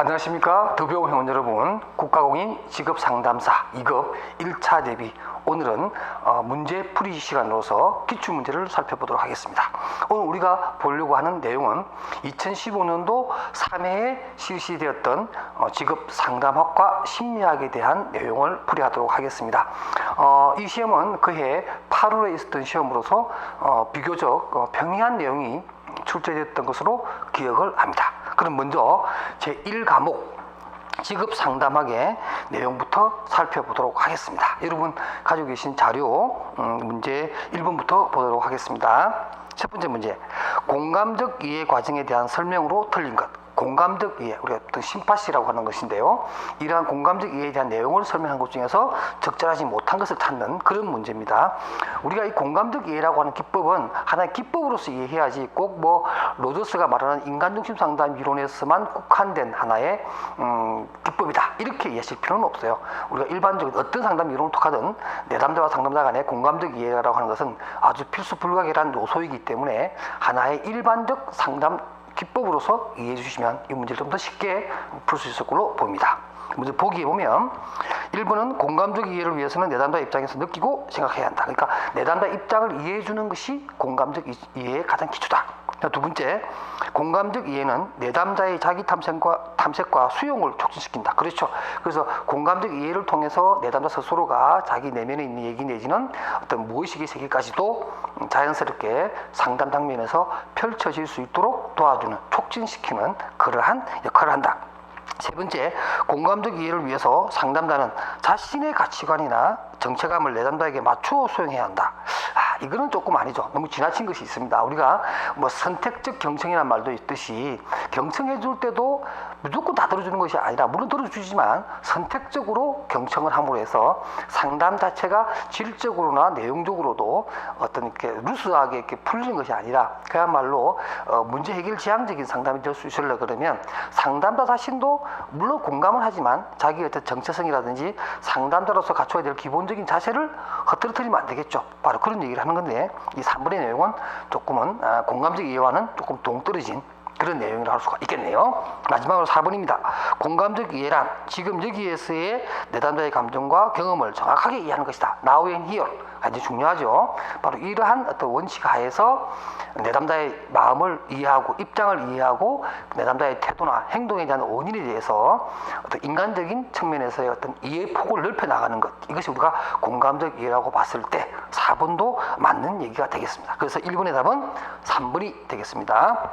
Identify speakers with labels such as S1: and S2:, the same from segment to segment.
S1: 안녕하십니까. 더병 회원 여러분, 국가공인 직업상담사 2급 1차 대비, 오늘은 문제풀이 시간으로서 기출문제를 살펴보도록 하겠습니다. 오늘 우리가 보려고 하는 내용은 2015년도 3회에 실시되었던 직업상담학과 심리학에 대한 내용을 풀이하도록 하겠습니다. 이 시험은 그해 8월에 있었던 시험으로서 비교적 평이한 내용이 출제됐던 것으로 기억을 합니다. 그럼 먼저 제1과목 직업상담학의 내용부터 살펴보도록 하겠습니다. 여러분 가지고 계신 자료 문제 1번부터 보도록 하겠습니다. 첫 번째 문제, 공감적 이해 과정에 대한 설명으로 틀린 것. 공감적 이해, 우리가 어떤 심파시라고 하는 것인데요. 이러한 공감적 이해에 대한 내용을 설명한 것 중에서 적절하지 못한 것을 찾는 그런 문제입니다. 우리가 이 공감적 이해라고 하는 기법은 하나의 기법으로서 이해해야지 꼭 로저스가 말하는 인간중심 상담 이론에서만 국한된 하나의 기법이다, 이렇게 이해하실 필요는 없어요. 우리가 일반적인 어떤 상담 이론을 택하든 내담자와 상담자 간의 공감적 이해라고 하는 것은 아주 필수 불가결한 요소이기 때문에 하나의 일반적 상담 기법으로서 이해해 주시면 이 문제를 좀 더 쉽게 풀 수 있을 걸로 봅니다. 먼저 보기에 보면 1번은 공감적 이해를 위해서는 내담자 입장에서 느끼고 생각해야 한다. 그러니까 내담자 입장을 이해해 주는 것이 공감적 이해의 가장 기초다. 두 번째, 공감적 이해는 내담자의 자기 탐색과 수용을 촉진시킨다. 그렇죠. 그래서 공감적 이해를 통해서 내담자 스스로가 자기 내면에 있는 얘기 내지는 어떤 무의식의 세계까지도 자연스럽게 상담 장면에서 펼쳐질 수 있도록 도와주는, 촉진시키는 그러한 역할을 한다. 세 번째, 공감적 이해를 위해서 상담자는 자신의 가치관이나 정체감을 내담자에게 맞추어 수용해야 한다. 이거는 조금 아니죠. 너무 지나친 것이 있습니다. 우리가 선택적 경청이라는 말도 있듯이 경청해 줄 때도 무조건 다 들어주는 것이 아니라, 물론 들어주지만 선택적으로 경청을 함으로 해서 상담 자체가 질적으로나 내용적으로도 어떤 이렇게 루스하게 이렇게 풀리는 것이 아니라 그야말로 문제 해결 지향적인 상담이 될 수 있으려 그러면 상담자 자신도 물론 공감을 하지만 자기의 어떤 정체성이라든지 상담자로서 갖춰야 될 기본적인 자세를 흐트러뜨리면 안 되겠죠. 바로 그런 얘기를 하는 건데, 이 3번의 내용은 조금은 공감적 이해와는 조금 동떨어진 그런 내용이라고 할 수가 있겠네요. 마지막으로 4번입니다. 공감적 이해란 지금 여기에서의 내담자의 감정과 경험을 정확하게 이해하는 것이다. Now and here. 아주 중요하죠. 바로 이러한 어떤 원칙 하에서 내담자의 마음을 이해하고 입장을 이해하고 내담자의 태도나 행동에 대한 원인에 대해서 어떤 인간적인 측면에서의 어떤 이해 폭을 넓혀 나가는 것, 이것이 우리가 공감적 이해라고 봤을 때 4번도 맞는 얘기가 되겠습니다. 그래서 1번의 답은 3번이 되겠습니다.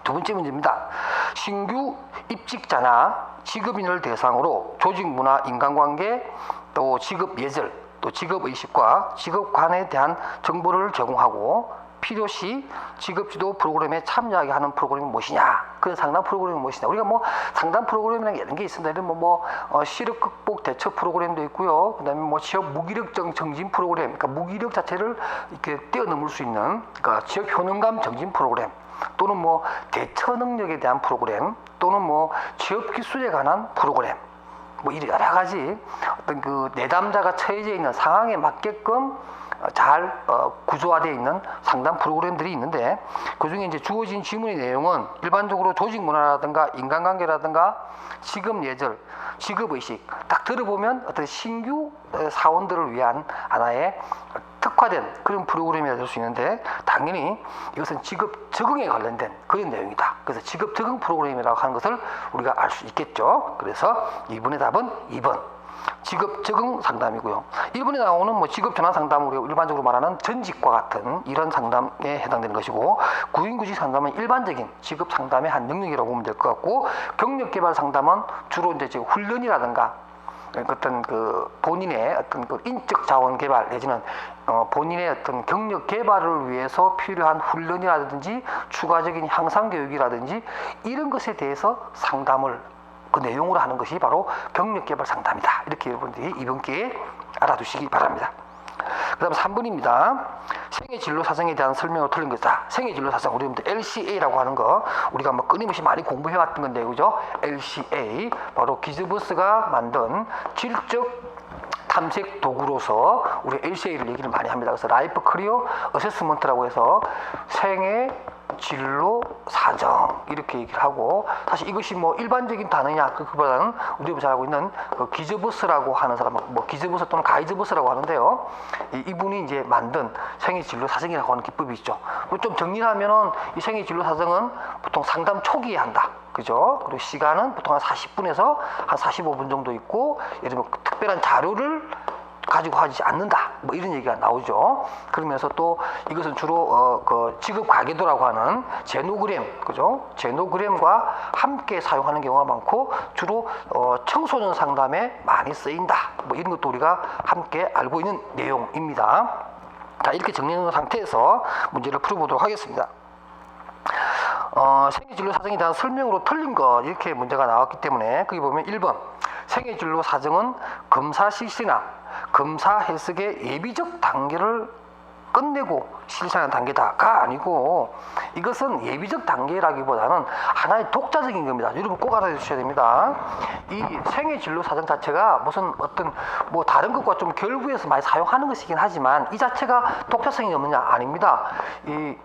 S1: 두 번째 문제입니다. 신규 입직자나 직업인을 대상으로 조직 문화, 인간관계, 또 직업 예절, 또 직업의식과 직업관에 대한 정보를 제공하고 필요시 직업지도 프로그램에 참여하게 하는 프로그램이 무엇이냐? 그런 상담 프로그램이 무엇이냐? 우리가 상담 프로그램이라는 게 이런 게 있습니다. 이런 시력 극복 대처 프로그램도 있고요. 그다음에 취업 무기력 정진 프로그램, 그러니까 무기력 자체를 이렇게 뛰어넘을 수 있는, 그러니까 지역 효능감 정진 프로그램, 또는 대처 능력에 대한 프로그램, 또는 취업 기술에 관한 프로그램, 여러 가지 어떤 그 내담자가 처해져 있는 상황에 맞게끔 잘 구조화되어 있는 상담 프로그램들이 있는데, 그중에 이제 주어진 질문의 내용은 일반적으로 조직 문화라든가 인간관계라든가 직업 예절, 직업의식, 딱 들어보면 어떤 신규 사원들을 위한 하나의 특화된 그런 프로그램이 될 수 있는데, 당연히 이것은 직업 적응에 관련된 그런 내용이다. 그래서 직업 적응 프로그램이라고 하는 것을 우리가 알 수 있겠죠. 그래서 이번의 답은 2번 직업 적응 상담이고요. 1번에 나오는 직업 전환 상담은 우리가 일반적으로 말하는 전직과 같은 이런 상담에 해당되는 것이고, 구인구직 상담은 일반적인 직업 상담의 한 영역이라고 보면 될 것 같고, 경력 개발 상담은 주로 이제 훈련이라든가 어떤 본인의 어떤 인적 자원 개발 내지는 본인의 어떤 경력 개발을 위해서 필요한 훈련이라든지 추가적인 향상 교육이라든지 이런 것에 대해서 상담을 그 내용으로 하는 것이 바로 경력 개발 상담이다. 이렇게 여러분들이 이번 기회에 알아두시기 바랍니다. 그 다음 3번입니다. 생애진로 사정에 대한 설명을 틀린 것이다. 생애진로 사정, 우리 LCA라고 하는 거 우리가 끊임없이 많이 공부해왔던 건데, 그죠? LCA, 바로 기즈버스가 만든 질적 탐색 도구로서 우리 LCA를 얘기를 많이 합니다. 그래서 라이프 커리어 어세스먼트라고 해서 생애 진로 사정, 이렇게 얘기를 하고, 사실 이것이 뭐 일반적인 단어냐 그거보다는 우리가 잘 알고 있는 기저버스라고 하는 사람, 뭐 기저버스 또는 가이드버스라고 하는데요. 이분이 이제 만든 생애진로 사정이라고 하는 기법이 있죠. 좀 정리를 하면은 이 생애진로 사정은 보통 상담 초기에 한다. 그죠? 그리고 시간은 보통 한 40분에서 한 45분 정도 있고, 예를 들면 특별한 자료를 가지고 하지 않는다, 뭐 이런 얘기가 나오죠. 그러면서 또 이것은 주로 그 지급 가계도라고 하는 제노그램, 그죠? 제노그램과 함께 사용하는 경우가 많고, 주로 청소년 상담에 많이 쓰인다, 뭐 이런 것도 우리가 함께 알고 있는 내용입니다. 자, 이렇게 정리한 상태에서 문제를 풀어보도록 하겠습니다. 생애진로 사정에 대한 설명으로 틀린 것, 이렇게 문제가 나왔기 때문에 거기 보면 1번 생애진로 사정은 검사 실시나 검사 해석의 예비적 단계를 끝내고 실시하는 단계다가 아니고, 이것은 예비적 단계라기보다는 하나의 독자적인 겁니다. 여러분 꼭 알아주셔야 됩니다. 이 생애진로 사정 자체가 무슨 어떤 뭐 다른 것과 좀 결부해서 많이 사용하는 것이긴 하지만 이 자체가 독자성이 없느냐, 아닙니다. 이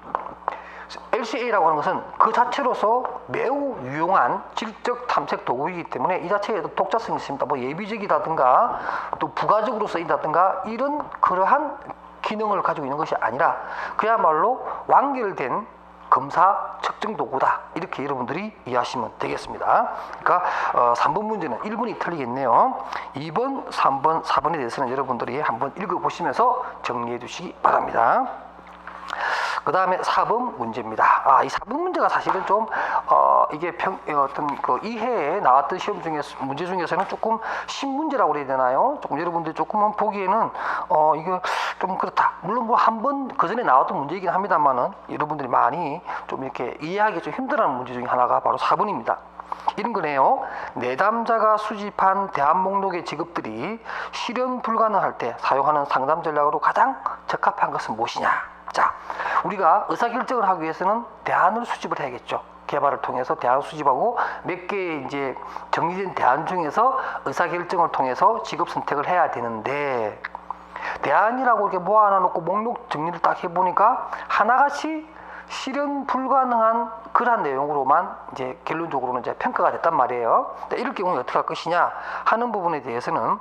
S1: LCA라고 하는 것은 그 자체로서 매우 유용한 질적 탐색 도구이기 때문에 이 자체에도 독자성이 있습니다. 뭐 예비적이라든가 또 부가적으로 쓰인다든가 이런 그러한 기능을 가지고 있는 것이 아니라 그야말로 완결된 검사 측정 도구다, 이렇게 여러분들이 이해하시면 되겠습니다. 그러니까 3번 문제는 1번이 틀리겠네요. 2번, 3번, 4번에 대해서는 여러분들이 한번 읽어보시면서 정리해 주시기 바랍니다. 그 다음에 4번 문제입니다. 이 4번 문제가 사실은 좀 이게 어떤 그 이해에 나왔던 시험 중에 문제 중에서는 조금 신문제라고 그래야 되나요? 조금 여러분들 조금만 보기에는 이거 좀 그렇다. 물론 뭐 한 번 그 전에 나왔던 문제이긴 합니다만은 여러분들이 많이 좀 이렇게 이해하기 좀 힘들어하는 문제 중에 하나가 바로 4번입니다. 이런 거네요. 내담자가 수집한 대안 목록의 직업들이 실현 불가능할 때 사용하는 상담 전략으로 가장 적합한 것은 무엇이냐? 자, 우리가 의사결정을 하기 위해서는 대안을 수집을 해야겠죠. 개발을 통해서 대안 수집하고 몇 개의 이제 정리된 대안 중에서 의사결정을 통해서 직업 선택을 해야 되는데, 대안이라고 이렇게 모아놓고 목록 정리를 딱 해보니까 하나같이 실현 불가능한 그러한 내용으로만 이제 결론적으로는 이제 평가가 됐단 말이에요. 이럴 경우에 어떻게 할 것이냐 하는 부분에 대해서는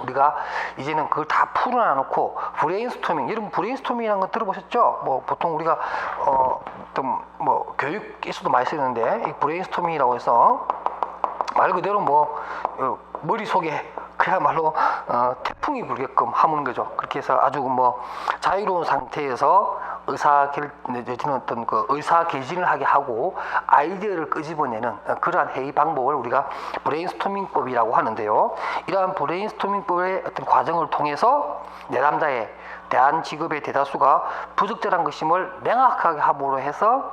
S1: 우리가 이제는 그걸 다 풀어놔놓고 브레인스토밍, 여러분 브레인스토밍이라는 거 들어보셨죠? 뭐 보통 우리가 어떤 뭐 교육에서도 많이 쓰는데, 이 브레인스토밍이라고 해서 말 그대로 뭐 머릿속에 그야말로 태풍이 불게끔 하는 거죠. 그렇게 해서 아주 뭐 자유로운 상태에서 어떤 그 의사개진을 하게 하고 아이디어를 끄집어내는 그러한 회의 방법을 우리가 브레인스토밍법이라고 하는데요. 이러한 브레인스토밍법의 어떤 과정을 통해서 내담자의 대안 직업의 대다수가 부적절한 것임을 명확하게 함으로 해서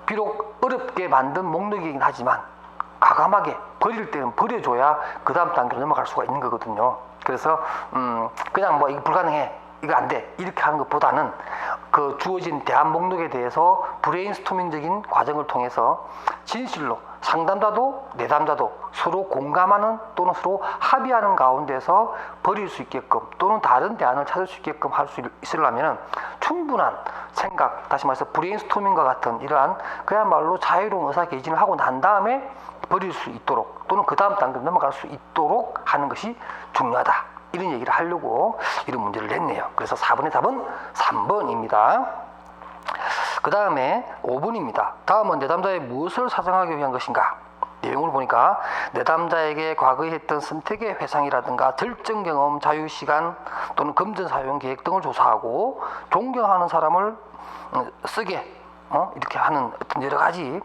S1: 비록 어렵게 만든 목록이긴 하지만 과감하게 버릴 때는 버려줘야 그 다음 단계로 넘어갈 수가 있는 거거든요. 그래서 그냥 뭐 이거 불가능해, 이거 안 돼, 이렇게 하는 것보다는 그 주어진 대안 목록에 대해서 브레인스토밍적인 과정을 통해서 진실로 상담자도 내담자도 서로 공감하는 또는 서로 합의하는 가운데서 버릴 수 있게끔 또는 다른 대안을 찾을 수 있게끔 할 수 있으려면 충분한 생각, 다시 말해서 브레인스토밍과 같은 이러한 그야말로 자유로운 의사개진을 하고 난 다음에 버릴 수 있도록 또는 그 다음 단계로 넘어갈 수 있도록 하는 것이 중요하다, 이런 얘기를 하려고 이런 문제를 냈네요. 그래서 4번의 답은 3번입니다. 그 다음에 5번입니다. 다음은 내담자의 무엇을 사정하기 위한 것인가? 내용을 보니까 내담자에게 과거에 했던 선택의 회상이라든가 결정 경험, 자유시간 또는 금전 사용 계획 등을 조사하고 존경하는 사람을 쓰게 이렇게 하는 어떤 여러 가지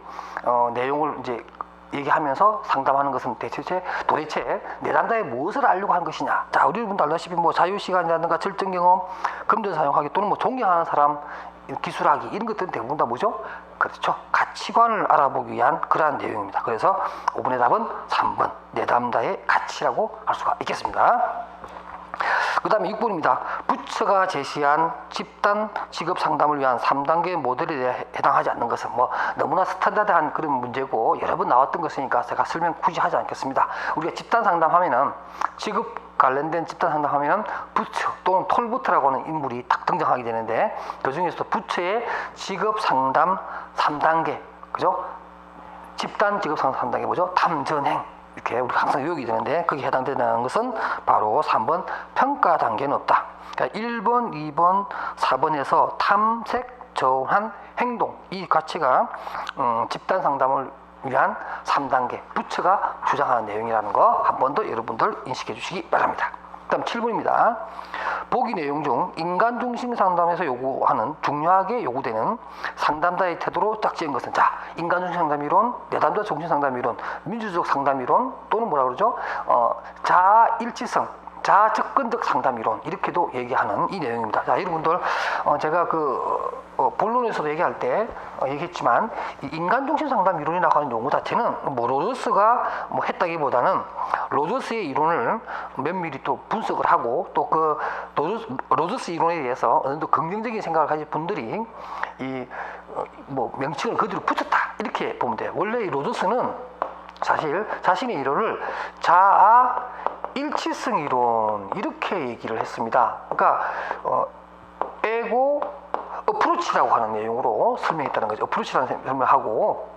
S1: 내용을 이제 얘기하면서 상담하는 것은 도대체 내담자의 무엇을 알려고 하는 것이냐. 자, 우리 여러분도 알다시피 뭐 자유시간이라든가 절정 경험, 금전 사용하기 또는 뭐 존경하는 사람, 기술하기, 이런 것들은 대부분 다 뭐죠? 그렇죠. 가치관을 알아보기 위한 그러한 내용입니다. 그래서 5번의 답은 3번 내담자의 가치라고 할 수가 있겠습니다. 그 다음에 6번입니다. 부처가 제시한 집단 직업 상담을 위한 3단계 모델에 해당하지 않는 것은 뭐 너무나 스탠다드한 그런 문제고 여러 번 나왔던 것이니까 제가 설명 굳이 하지 않겠습니다. 우리가 집단 상담하면은 직업 관련된 집단 상담하면은 부처 또는 톨부처라고 하는 인물이 딱 등장하게 되는데, 그 중에서도 부처의 직업 상담 3단계 그죠? 집단 직업 상담 3단계 뭐죠? 탐전행. 이렇게 우리가 항상 외우게 되는데 거기에 해당되는 것은 바로 3번 평가 단계는 없다. 그러니까 1번, 2번, 4번에서 탐색, 전환, 행동 이 가치가 집단 상담을 위한 3단계 부처가 주장하는 내용이라는 거 한 번 더 여러분들 인식해 주시기 바랍니다. 다음 7번입니다. 보기 내용 중 인간 중심 상담에서 요구하는 중요하게 요구되는 상담자의 태도로 짝지은 것은 자 인간 중심 상담 이론, 내담자 중심 상담 이론, 민주적 상담 이론 또는 뭐라 그러죠? 자아 일치성, 자아 접근적 상담 이론 이렇게도 얘기하는 이 내용입니다. 자 여러분들 제가 본론에서도 얘기할 때 얘기했지만 이 인간 중심 상담 이론이라고 하는 용어 자체는 뭐 로저스가 뭐 했다기보다는 로저스의 이론을 면밀히 또 분석을 하고 또 그 로저스 이론에 대해서 어느 정도 긍정적인 생각을 가진 분들이 이 뭐 명칭을 그대로 붙였다 이렇게 보면 돼요. 원래 이 로저스는 사실 자신의 이론을 자아 일치성 이론 이렇게 얘기를 했습니다. 그러니까 에고 어프로치라고 하는 내용으로 설명했다는 거죠. 어프로치라는 설명을 하고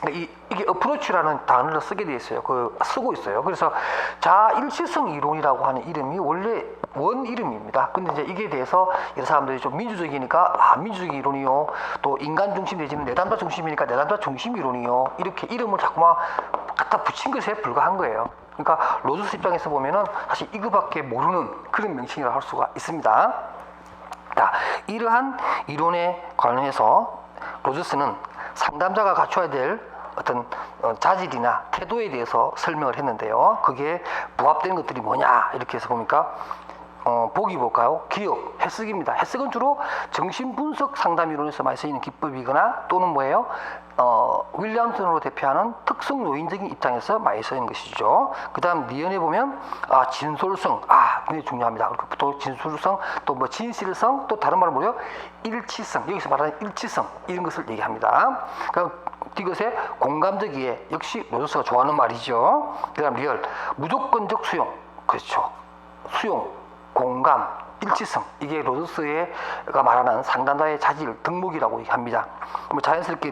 S1: 이게 어프로치라는 단어를 쓰게 돼 있어요. 쓰고 있어요. 그래서 자아 일치성 이론이라고 하는 이름이 원래 원 이름입니다. 근데 이제 이게 대해서 여러 사람들이 좀 민주적이니까 민주적 이론이요. 또 인간 중심 내지는 내담자 중심이니까 내담자 중심 이론이요. 이렇게 이름을 자꾸만 갖다 붙인 것에 불과한 거예요. 그러니까 로저스 입장에서 보면은 사실 이거밖에 모르는 그런 명칭이라고 할 수가 있습니다. 자, 이러한 이론에 관련해서 로저스는 상담자가 갖춰야 될 어떤 자질이나 태도에 대해서 설명을 했는데요. 그게 부합되는 것들이 뭐냐 이렇게 해서 보니까 보기 볼까요? 기억, 해석입니다. 해석은 주로 정신분석 상담 이론에서 많이 쓰이는 기법이거나 또는 뭐예요? 윌리엄슨으로 대표하는 특성 요인적인 입장에서 많이 쓰이는 것이죠. 그 다음 니언에 보면 진솔성, 굉장히 중요합니다. 그리고 또 진솔성, 또 뭐 진실성, 또 다른 말로 뭐예요? 일치성, 여기서 말하는 일치성 이런 것을 얘기합니다. 그럼 이것의 공감적 이해, 역시 로저스가 좋아하는 말이죠. 그 다음 리얼, 무조건적 수용, 그렇죠. 수용, 공감, 일치성 이게 로저스가 말하는 상담자의 자질 덕목이라고 합니다. 그럼 자연스럽게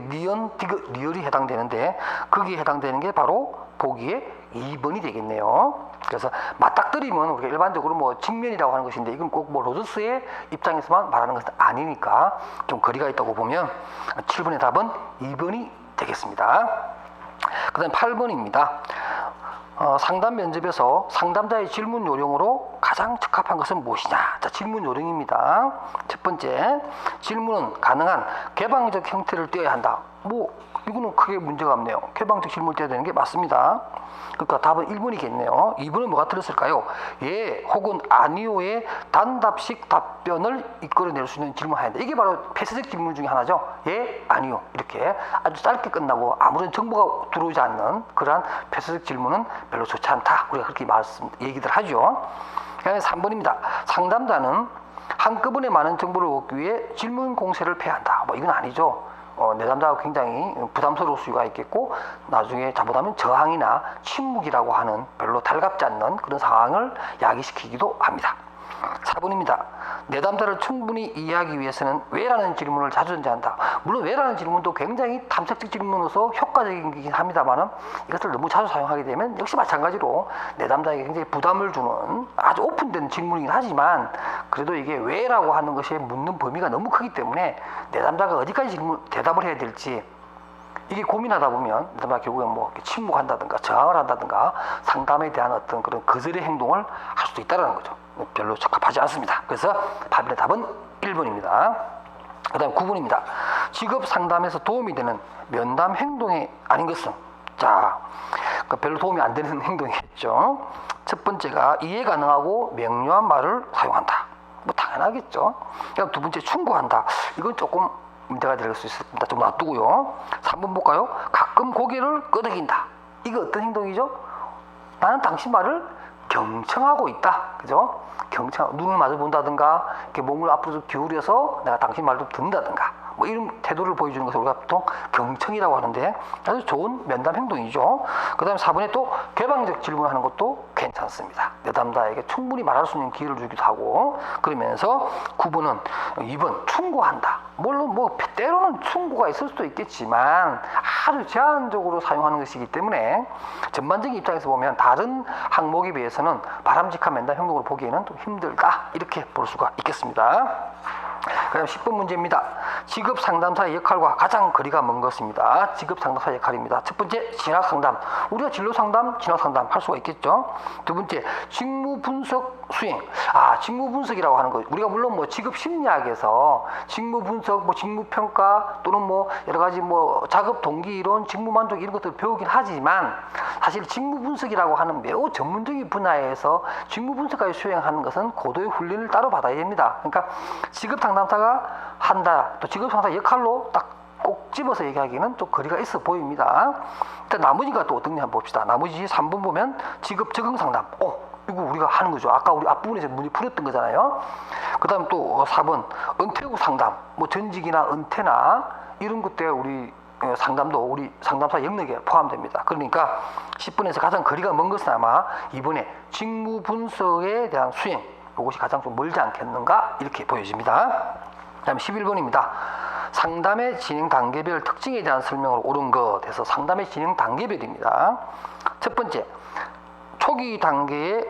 S1: 리얼이 해당되는데 거기에 해당되는 게 바로 보기에 2번이 되겠네요. 그래서 맞닥뜨리면 우리가 일반적으로 뭐 직면이라고 하는 것인데 이건 꼭 뭐 로저스의 입장에서만 말하는 것은 아니니까 좀 거리가 있다고 보면 7번의 답은 2번이 되겠습니다. 그 다음 8번입니다. 상담 면접에서 상담자의 질문 요령으로 가장 적합한 것은 무엇이냐? 자, 질문 요령입니다. 첫 번째, 질문은 가능한 개방적 형태를 띄어야 한다. 이거는 크게 문제가 없네요. 개방적 질문을 띄어야 되는 게 맞습니다. 그러니까 답은 1번이겠네요. 2번은 뭐가 틀렸을까요? 예 혹은 아니요의 단답식 답변을 이끌어낼 수 있는 질문을 해야 한다. 이게 바로 폐쇄적 질문 중에 하나죠. 예, 아니요 이렇게 아주 짧게 끝나고 아무런 정보가 들어오지 않는 그러한 폐쇄적 질문은 별로 좋지 않다. 우리가 그렇게 얘기들 하죠. 그다음에 3번입니다. 상담자는 한꺼번에 많은 정보를 얻기 위해 질문 공세를 폐해야 한다. 이건 아니죠. 내담자가 굉장히 부담스러울 수가 있겠고 나중에 잘못하면 저항이나 침묵이라고 하는 별로 달갑지 않는 그런 상황을 야기시키기도 합니다. 4번입니다. 내담자를 충분히 이해하기 위해서는 왜라는 질문을 자주 던져한다. 물론 왜라는 질문도 굉장히 탐색적 질문으로서 효과적이긴 합니다만 이것을 너무 자주 사용하게 되면 역시 마찬가지로 내담자에게 굉장히 부담을 주는 아주 오픈된 질문이긴 하지만 그래도 이게 왜라고 하는 것에 묻는 범위가 너무 크기 때문에 내담자가 어디까지 대답을 해야 될지 이게 고민하다 보면 내담자가 결국엔 뭐 침묵한다든가 저항을 한다든가 상담에 대한 어떤 그런 거절의 행동을 할 수도 있다는 거죠. 별로 적합하지 않습니다. 그래서 8번의 답은 1번입니다. 그 다음 9번입니다. 직업 상담에서 도움이 되는 면담 행동이 아닌 것은 별로 도움이 안 되는 행동이겠죠. 첫 번째가 이해 가능하고 명료한 말을 사용한다. 당연하겠죠. 그다음 두 번째 충고한다. 이건 조금 문제가 될 수 있습니다. 좀 놔두고요. 3번 볼까요? 가끔 고개를 끄덕인다. 이거 어떤 행동이죠? 나는 당신 말을 경청하고 있다. 그죠? 눈을 마주 본다든가, 이렇게 몸을 앞으로 기울여서 내가 당신 말 좀 듣는다든가, 이런 태도를 보여주는 것을 우리가 보통 경청이라고 하는데 아주 좋은 면담 행동이죠. 그 다음에 4번에 또 개방적 질문하는 것도 괜찮습니다. 내담자에게 충분히 말할 수 있는 기회를 주기도 하고 그러면서 9번은 2번 충고한다. 물론 때로는 충고가 있을 수도 있겠지만 아주 제한적으로 사용하는 것이기 때문에 전반적인 입장에서 보면 다른 항목에 비해서는 바람직한 면담 행동으로 보기에는 좀 힘들다, 이렇게 볼 수가 있겠습니다. 그다음 10번 문제입니다. 직업 상담사의 역할과 가장 거리가 먼 것입니다. 직업 상담사의 역할입니다. 첫 번째, 진학 상담. 우리가 진로 상담, 진학 상담 할 수가 있겠죠. 두 번째, 직무 분석 수행. 직무 분석이라고 하는 거, 우리가 물론 뭐 직업 심리학에서 직무 분석, 뭐 직무 평가 또는 뭐 여러 가지 뭐 작업 동기 이론, 직무 만족 이런 것들을 배우긴 하지만 사실 직무 분석이라고 하는 매우 전문적인 분야에서 직무 분석까지 수행하는 것은 고도의 훈련을 따로 받아야 됩니다. 그러니까 직업 상담사가 한다, 또 직업 상담사 역할로 딱 꼭 집어서 얘기하기는 좀 거리가 있어 보입니다. 일단 나머지가 또 어떤지 한번 봅시다. 나머지 3번 보면 직업 적응 상담. 이거 우리가 하는 거죠. 아까 우리 앞부분에서 문제 풀었던 거잖아요. 그 다음 또 4번 은퇴 후 상담, 뭐 전직이나 은퇴나 이런 것 때문에 우리 상담도 우리 상담사 영역에 포함됩니다. 그러니까 10번에서 가장 거리가 먼 것은 아마 이번에 직무 분석에 대한 수행, 이것이 가장 좀 멀지 않겠는가, 이렇게 보여집니다. 다음 11번입니다. 상담의 진행 단계별 특징에 대한 설명으로 옳은 것에서 상담의 진행 단계별입니다. 첫 번째, 초기 단계의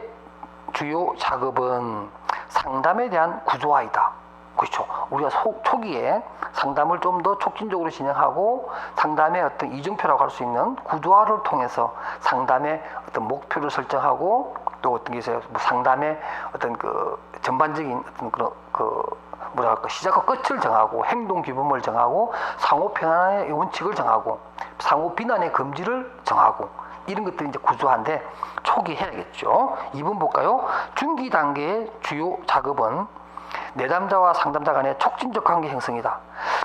S1: 주요 작업은 상담에 대한 구조화이다. 그렇죠. 우리가 초기에 상담을 좀 더 촉진적으로 진행하고 상담의 어떤 이정표라고 할 수 있는 구조화를 통해서 상담의 어떤 목표를 설정하고 또 어떤 게 있어요. 뭐 상담의 어떤 그 전반적인 어떤 그런 뭐랄까 시작과 끝을 정하고 행동 규범을 정하고 상호 평안의 원칙을 정하고 상호 비난의 금지를 정하고 이런 것들이 이제 구조화인데 초기 해야겠죠. 2번 볼까요? 중기 단계의 주요 작업은 내담자와 상담자 간의 촉진적 관계 형성이다.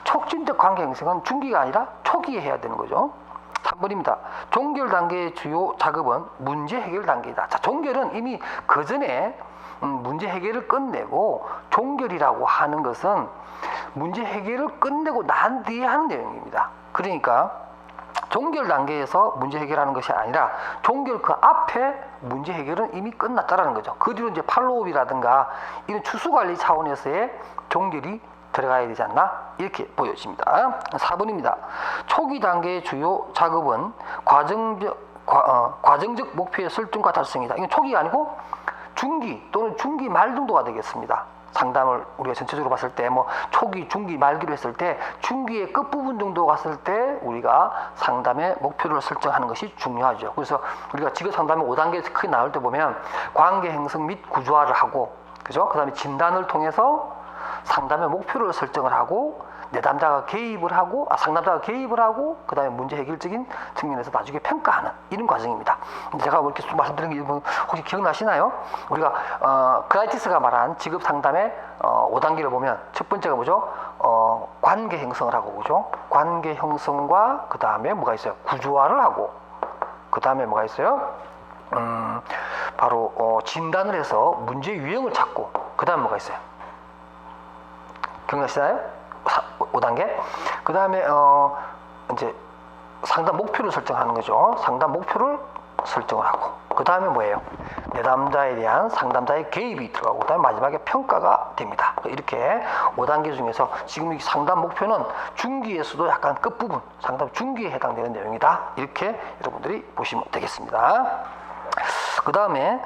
S1: 촉진적 관계 형성은 중기가 아니라 초기에 해야 되는 거죠. 3번입니다. 종결 단계의 주요 작업은 문제 해결 단계이다. 자, 종결은 이미 그 전에 문제 해결을 끝내고, 종결이라고 하는 것은 문제 해결을 끝내고 난 뒤에 하는 내용입니다. 그러니까 종결 단계에서 문제 해결하는 것이 아니라 종결 그 앞에 문제 해결은 이미 끝났다라는 거죠. 그 뒤로 이제 팔로우업이라든가 이런 추수관리 차원에서의 종결이 들어가야 되지 않나, 이렇게 보여집니다. 4번입니다. 초기 단계의 주요 작업은 과정적 목표의 설정과 달성이다. 이건 초기가 아니고 중기 또는 중기 말 정도가 되겠습니다. 상담을 우리가 전체적으로 봤을 때 뭐 초기, 중기, 말기로 했을 때 중기의 끝부분 정도 갔을 때 우리가 상담의 목표를 설정하는 것이 중요하죠. 그래서 우리가 직업 상담의 5단계에서 크게 나올 때 보면 관계 형성 및 구조화를 하고, 그죠? 그 다음에 진단을 통해서 상담의 목표를 설정을 하고, 내담자가 개입을 하고, 상담자가 개입을 하고, 그 다음에 문제 해결적인 측면에서 나중에 평가하는 이런 과정입니다. 제가 뭐 이렇게 말씀드린 게 혹시 기억나시나요? 우리가 크라이티스가 말한 직업 상담의 5단계를 보면 첫 번째가 뭐죠? 관계 형성을 하고, 그죠? 관계 형성과 그 다음에 뭐가 있어요? 구조화를 하고, 그 다음에 뭐가 있어요? 바로 진단을 해서 문제 유형을 찾고, 그 다음에 뭐가 있어요? 기억나시나요? 5단계. 그 다음에 이제 상담 목표를 설정하는 거죠. 상담 목표를 설정을 하고, 그 다음에 뭐예요? 내담자에 대한 상담자의 개입이 들어가고, 그 다음에 마지막에 평가가 됩니다. 이렇게 5단계 중에서 지금 이 상담 목표는 중기에서도 약간 끝부분, 상담 중기에 해당되는 내용이다. 이렇게 여러분들이 보시면 되겠습니다. 그 다음에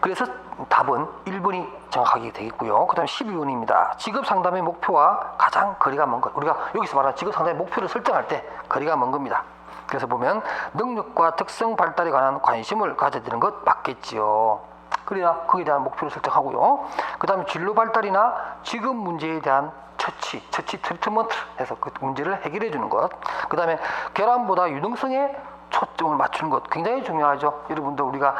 S1: 그래서 답은 1번이 정확하게 되겠고요. 그 다음에 12번입니다. 직업 상담의 목표와 가장 거리가 먼 것. 우리가 여기서 말하는 직업 상담의 목표를 설정할 때 거리가 먼 겁니다. 그래서 보면 능력과 특성 발달에 관한 관심을 가져야 되는 것 맞겠지요. 그래야 거기에 대한 목표를 설정하고요. 그 다음에 진로 발달이나 직업 문제에 대한 처치 트리트먼트 해서 그 문제를 해결해 주는 것. 그 다음에 결함보다 유능성에 초점을 맞추는 것 굉장히 중요하죠. 여러분들 우리가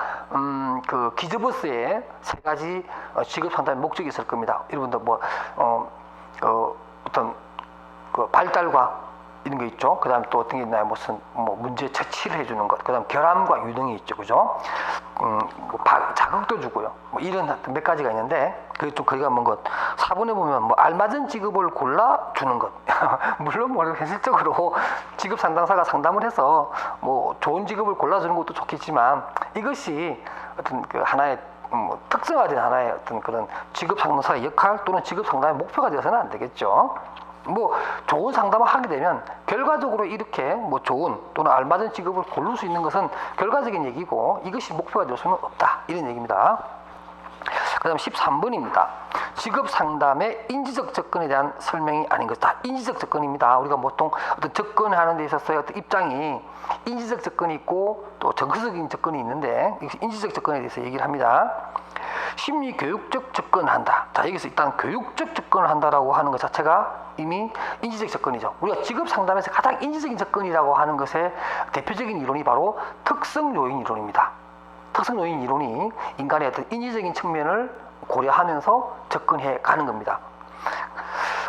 S1: 그 기저버스에 3가지 직업 상담의 목적이 있을 겁니다. 여러분들 뭐 어떤 그 발달과 이런 게 있죠. 그 다음에 또 어떤 게 있나요? 무슨 뭐 문제 처치를 해주는 것. 그 다음 결함과 유능이 있죠. 그죠? 자극도 주고요. 뭐 이런 몇 가지가 있는데 그게 좀 거리가 먼 것. 4번에 보면 뭐 알맞은 직업을 골라주는 것. 물론 뭐 현실적으로 직업 상담사가 상담을 해서 뭐 좋은 직업을 골라주는 것도 좋겠지만 이것이 어떤 그 하나의 특성화된 하나의 어떤 그런 직업 상담사의 역할 또는 직업 상담의 목표가 되어서는 안 되겠죠. 뭐 좋은 상담을 하게 되면 결과적으로 이렇게 뭐 좋은 또는 알맞은 직업을 고를 수 있는 것은 결과적인 얘기고 이것이 목표가 될 수는 없다, 이런 얘기입니다. 그 다음 13번입니다. 직업 상담의 인지적 접근에 대한 설명이 아닌 것이다. 인지적 접근입니다. 우리가 보통 어떤 접근하는 데 있어서의 어떤 입장이 인지적 접근이 있고 또 정서적인 접근이 있는데 인지적 접근에 대해서 얘기를 합니다. 심리 교육적 접근을 한다. 자, 여기서 일단 교육적 접근을 한다라고 하는 것 자체가 이미 인지적 접근이죠. 우리가 직업 상담에서 가장 인지적인 접근이라고 하는 것의 대표적인 이론이 바로 특성 요인 이론입니다. 특성 요인 이론이 인간의 어떤 인지적인 측면을 고려하면서 접근해 가는 겁니다.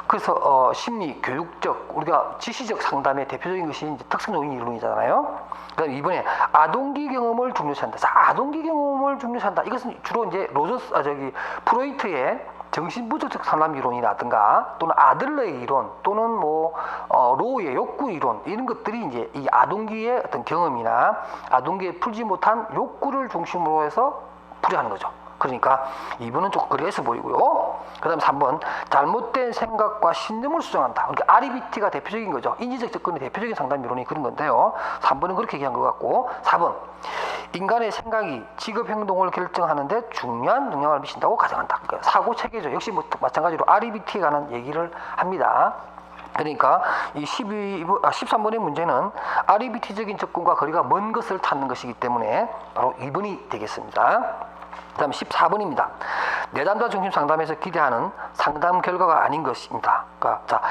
S1: 그래서 심리 교육적, 우리가 지시적 상담의 대표적인 것이 이제 특성 요인 이론이잖아요. 그다음 이번에 아동기 경험을 중요시한다. 자, 아동기 경험을 중요시한다. 이것은 주로 이제 프로이트의 정신분석적 상담 이론이라든가 또는 아들러의 이론 또는 뭐 로우의 욕구 이론, 이런 것들이 이제 이 아동기의 어떤 경험이나 아동기에 풀지 못한 욕구를 중심으로 해서 풀이하는 거죠. 그러니까 이분은 조금 그래서 보이고요. 그 다음 3번, 잘못된 생각과 신념을 수정한다. 그러니까 REBT가 대표적인 거죠. 인지적 접근의 대표적인 상담 이론이 그런 건데요. 3번은 그렇게 얘기한 것 같고, 4번, 인간의 생각이 직업 행동을 결정하는 데 중요한 영향을 미친다고 가정한다. 그러니까 사고 체계죠. 역시 뭐 마찬가지로 REBT에 관한 얘기를 합니다. 그러니까 이 13번의 문제는 REBT적인 접근과 거리가 먼 것을 찾는 것이기 때문에 바로 2번이 되겠습니다. 그 다음 14번입니다. 내담자 중심 상담에서 기대하는 상담 결과가 아닌 것입니다. 그러니까 자,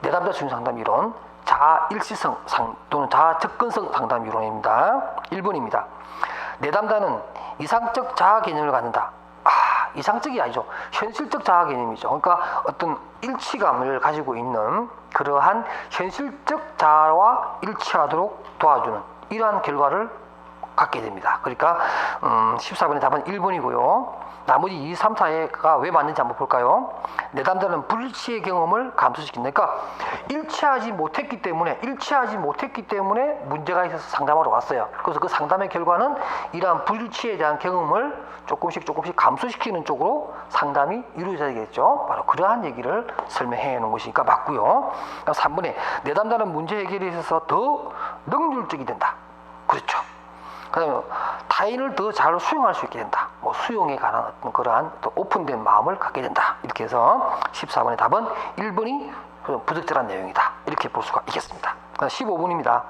S1: 내담자 중심 상담 이론, 자일시성 또는 자접근성 상담 이론입니다. 1번입니다. 내담자는 이상적 자아 개념을 갖는다. 이상적이 아니죠. 현실적 자아 개념이죠. 그러니까 어떤 일치감을 가지고 있는 그러한 현실적 자아와 일치하도록 도와주는 이러한 결과를 갖게 됩니다. 그러니까 14번의 답은 1번이고요. 나머지 2, 3, 4가 왜 맞는지 한번 볼까요? 내담자는 불일치의 경험을 감소시킨다. 그러니까 일치하지 못했기 때문에 문제가 있어서 상담하러 왔어요. 그래서 그 상담의 결과는 이러한 불일치에 대한 경험을 조금씩 감소시키는 쪽으로 상담이 이루어져야 되겠죠. 바로 그러한 얘기를 설명해 놓은 것이니까 맞고요. 3번에 내담자는 문제 해결에 있어서 더 능률적이 된다. 그렇죠. 그다음에 타인을 더 잘 수용할 수 있게 된다. 뭐 수용에 관한 어떤 그러한 또 오픈된 마음을 갖게 된다. 이렇게 해서 14번의 답은 1번이 부적절한 내용이다. 이렇게 볼 수가 있겠습니다. 15번입니다.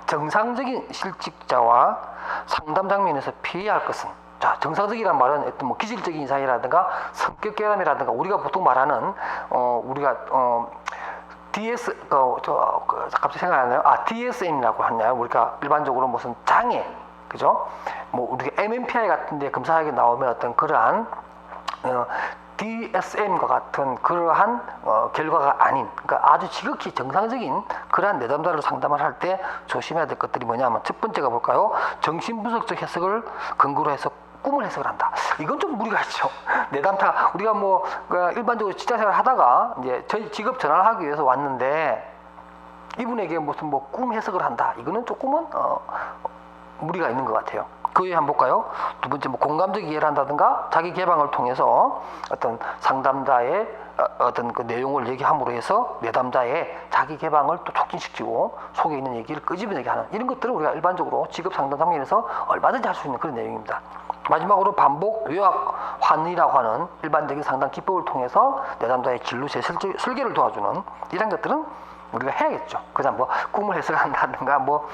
S1: 정상적인 실직자와 상담 장면에서 피해야 할 것은, 자, 정상적이란 말은 어떤 뭐 기질적인 이상이라든가 성격 결함이라든가 우리가 보통 말하는 갑자기 생각이 안 나요. DSM이라고 하나요? 우리가 일반적으로 무슨 장애, 그죠? 뭐 우리가 MMPI 같은데 검사하게 나오면 어떤 그러한 DSM과 같은 그러한 결과가 아닌, 그러니까 아주 지극히 정상적인 그러한 내담자를 상담을 할 때 조심해야 될 것들이 뭐냐면 첫 번째가 볼까요? 정신분석적 해석을 근거로 해서 꿈을 해석을 한다. 이건 좀 무리가 있죠. 내담타 우리가 뭐 일반적으로 직장생활 하다가 이제 저희 직업 전환을 하기 위해서 왔는데 이분에게 무슨 뭐 꿈 해석을 한다. 이거는 조금은 무리가 있는 것 같아요. 그 외에 한번 볼까요? 두 번째, 뭐 공감적 이해를 한다든가 자기 개방을 통해서 어떤 상담자의 어떤 그 내용을 얘기함으로 해서 내담자의 자기 개방을 또 촉진시키고 속에 있는 얘기를 끄집어내게 하는 이런 것들을 우리가 일반적으로 직업 상담 장면에서 얼마든지 할 수 있는 그런 내용입니다. 마지막으로 반복 요약 환이라고 하는 일반적인 상담 기법을 통해서 내담자의 진로제 설계를 도와주는 이런 것들은 우리가 해야겠죠. 그다음 뭐 꿈을 해석한다든가 뭐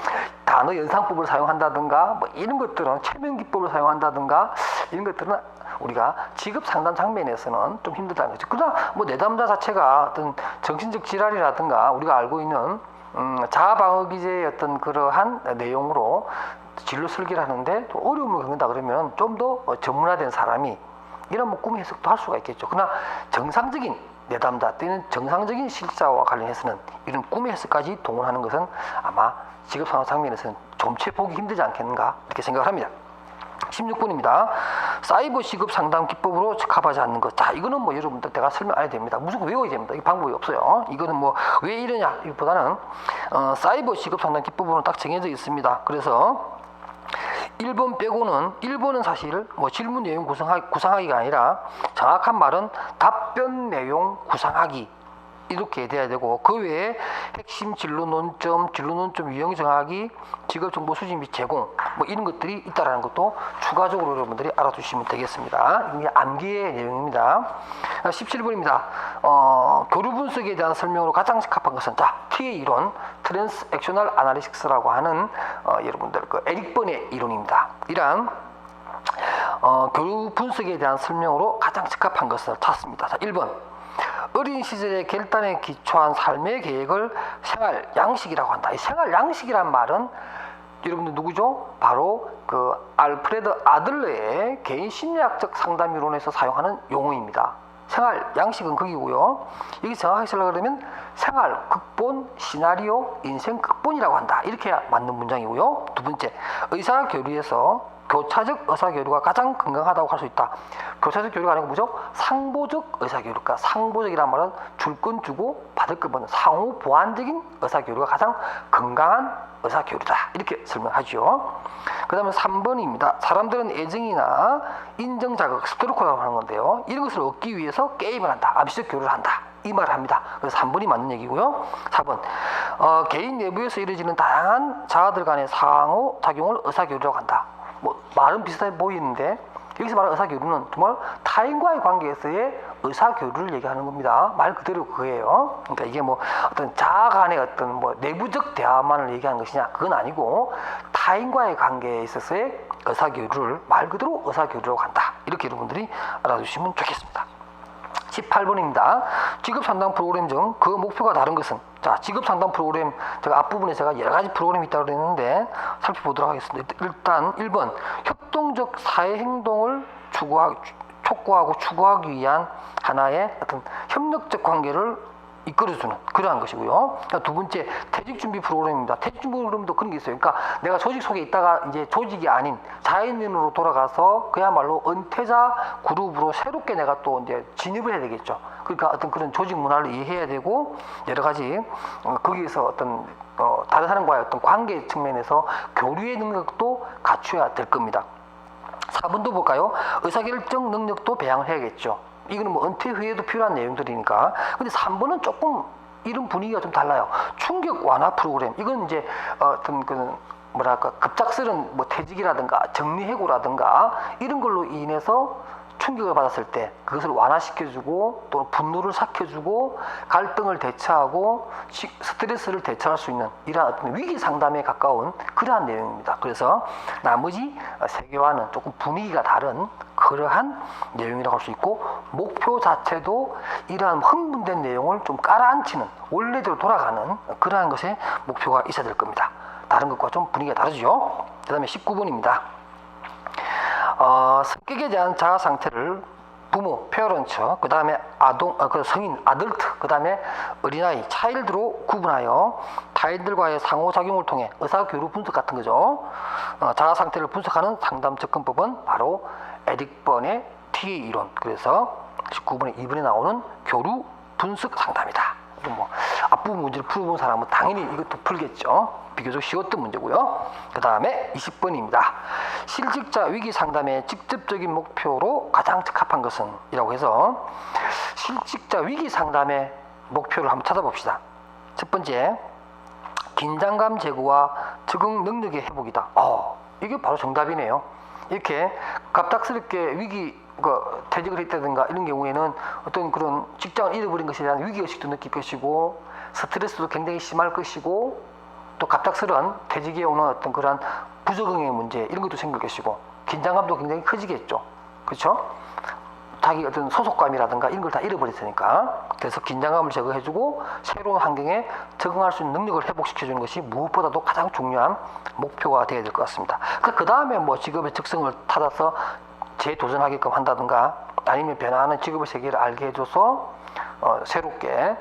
S1: 단어 연상법을 사용한다든가 뭐 이런 것들은 최면 기법을 사용한다든가 이런 것들은 우리가 직업 상담 장면에서는 좀 힘들다는 거죠. 그러나 뭐 내담자 자체가 어떤 정신적 질환이라든가 우리가 알고 있는 자아 방어 기제의 어떤 그러한 내용으로 진로 설계를 하는데 또 어려움을 겪는다 그러면 좀 더 전문화된 사람이 이런 뭐 꿈 해석도 할 수가 있겠죠. 그러나 정상적인 내담자 또는 정상적인 실자와 관련해서는 이런 꿈의 해석까지 동원하는 것은 아마 직업상담 장면에서는 좀채 보기 힘들지 않겠는가 이렇게 생각을 합니다. 16번입니다. 사이버 직업 상담 기법으로 적합하지 않는 것. 자, 이거는 뭐 여러분들 내가 설명 안 해도 됩니다. 무조건 외워야 됩니다. 이 방법이 없어요. 이거는 뭐 왜 이러냐 이보다는 사이버 직업 상담 기법으로는 딱 정해져 있습니다. 그래서 1번 빼고는 1번은 사실 뭐 질문 내용 구상하기가 아니라 정확한 말은 답변 내용 구상하기 이렇게 돼야 되고, 그 외에 핵심 진로 논점 유형 정하기, 직업 정보 수집 및 제공, 뭐 이런 것들이 있다라는 것도 추가적으로 여러분들이 알아두시면 되겠습니다. 이게 암기의 내용입니다. 17번입니다. 교류 분석에 대한 설명으로 가장 적합한 것은, 자, T의 이론, 트랜스액셔널 아나리식스라고 하는 여러분들 그 에릭 번의 이론입니다. 이러한 교류 분석에 대한 설명으로 가장 적합한 것을 찾습니다. 자, 1번. 어린 시절의 결단에 기초한 삶의 계획을 생활 양식이라고 한다. 이 생활 양식이란 말은 여러분들 누구죠? 바로 그 알프레드 아들러의 개인 심리학적 상담 이론에서 사용하는 용어입니다. 생활 양식은 거기고요. 여기 정확하게 쓰려고 그러면 생활 극본 시나리오 인생 극본이라고 한다. 이렇게 맞는 문장이고요. 두 번째, 의사 교류에서 교차적 의사교류가 가장 건강하다고 할 수 있다. 교차적 교류가 아니고 뭐죠? 상보적 의사교류. 그러니까 상보적이란 말은 줄 건 주고 받을 건 받는 상호 보완적인 의사교류가 가장 건강한 의사교류다. 이렇게 설명하죠. 그 다음에 3번입니다. 사람들은 애정이나 인정자극, 스토리코라고 하는 건데요. 이런 것을 얻기 위해서 게임을 한다. 암시적 교류를 한다. 이 말을 합니다. 그래서 3번이 맞는 얘기고요. 4번. 개인 내부에서 이루어지는 다양한 자아들 간의 상호작용을 의사교류라고 한다. 뭐 말은 비슷해 보이는데 여기서 말하는 의사교류는 정말 타인과의 관계에서의 의사교류를 얘기하는 겁니다. 말 그대로 그거예요. 그러니까 이게 뭐 어떤 자아 간의 어떤 뭐 내부적 대화만을 얘기하는 것이냐, 그건 아니고 타인과의 관계에 있어서의 의사교류를 말 그대로 의사교류라고 한다. 이렇게 여러분들이 알아두시면 좋겠습니다. 18번입니다. 직업상담 프로그램 중 그 목표가 다른 것은, 자, 직업상담 프로그램, 제가 앞부분에 제가 여러 가지 프로그램이 있다고 그랬는데 살펴보도록 하겠습니다. 일단 1번, 협동적 사회행동을 촉구하고 추구하기 위한 하나의 어떤 협력적 관계를 이끌어주는 그러한 것이고요. 두 번째, 퇴직준비 프로그램입니다. 퇴직준비 프로그램도 그런 게 있어요. 그러니까 내가 조직 속에 있다가 이제 조직이 아닌 자연인으로 돌아가서 그야말로 은퇴자 그룹으로 새롭게 내가 또 이제 진입을 해야 되겠죠. 그러니까 어떤 그런 조직 문화를 이해해야 되고, 여러 가지 거기에서 어떤 다른 사람과의 어떤 관계 측면에서 교류의 능력도 갖춰야 될 겁니다. 4번도 볼까요? 의사결정 능력도 배양을 해야겠죠. 이거는 뭐 은퇴 후에도 필요한 내용들이니까. 근데 3번은 조금 이런 분위기가 좀 달라요. 충격 완화 프로그램. 이건 이제 어떤 그 뭐랄까 급작스런 뭐 퇴직이라든가 정리해고라든가 이런 걸로 인해서 충격을 받았을 때 그것을 완화시켜주고 또 분노를 삭혀주고 갈등을 대처하고 스트레스를 대처할 수 있는 이러한 어떤 위기 상담에 가까운 그러한 내용입니다. 그래서 나머지 세 개와는 조금 분위기가 다른 그러한 내용이라고 할 수 있고, 목표 자체도 이러한 흥분된 내용을 좀 깔아앉히는 원래대로 돌아가는 그러한 것에 목표가 있어야 될 겁니다. 다른 것과 좀 분위기가 다르죠. 그 다음에 19번입니다. 성격에 대한 자아 상태를 부모, 페어런츠, 그 다음에 그 성인, 아덜트, 그 다음에 어린아이, 차일드로 구분하여 타인들과의 상호작용을 통해 의사교류 분석 같은 거죠. 자아 상태를 분석하는 상담 접근법은 바로 에릭 번의 T의 이론. 그래서 19번에 2번에 나오는 교류 분석 상담이다. 뭐 앞부분 문제를 풀어본 사람은 당연히 이것도 풀겠죠. 비교적 쉬웠던 문제고요. 그 다음에 20번입니다. 실직자 위기 상담의 직접적인 목표로 가장 적합한 것은? 이라고 해서 실직자 위기 상담의 목표를 한번 찾아봅시다. 첫 번째, 긴장감 제거와 적응 능력의 회복이다. 이게 바로 정답이네요. 이렇게 갑작스럽게 퇴직을 했다든가 이런 경우에는 어떤 그런 직장을 잃어버린 것에 대한 위기의식도 느낄 것이고, 스트레스도 굉장히 심할 것이고, 또 갑작스러운 퇴직에 오는 어떤 그런 부적응의 문제 이런 것도 생길 것이고, 긴장감도 굉장히 커지겠죠. 그렇죠? 자기 어떤 소속감이라든가 이런 걸 다 잃어버렸으니까. 그래서 긴장감을 제거해주고 새로운 환경에 적응할 수 있는 능력을 회복시켜주는 것이 무엇보다도 가장 중요한 목표가 되어야 될 것 같습니다. 그 다음에 뭐 직업의 특성을 찾아서 재도전하게끔 한다든가, 아니면 변화하는 직업의 세계를 알게 해줘서 새롭게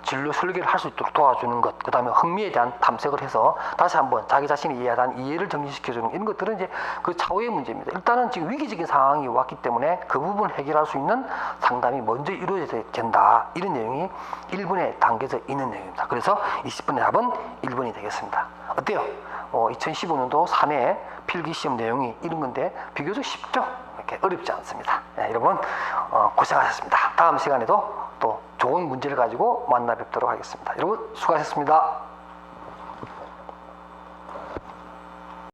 S1: 진로 설계를 할 수 있도록 도와주는 것, 그 다음에 흥미에 대한 탐색을 해서 다시 한번 자기 자신이 이해에 대한 이해를 정리시켜주는 이런 것들은 이제 그 차후의 문제입니다. 일단은 지금 위기적인 상황이 왔기 때문에 그 부분을 해결할 수 있는 상담이 먼저 이루어져야 된다. 이런 내용이 1번에 담겨져 있는 내용입니다. 그래서 20번의 답은 1번이 되겠습니다. 어때요? 2015년도 3회 필기시험 내용이 이런 건데 비교적 쉽죠? 이렇게 어렵지 않습니다. 네, 여러분 고생하셨습니다. 다음 시간에도 또 좋은 문제를 가지고 만나 뵙도록 하겠습니다. 여러분 수고하셨습니다.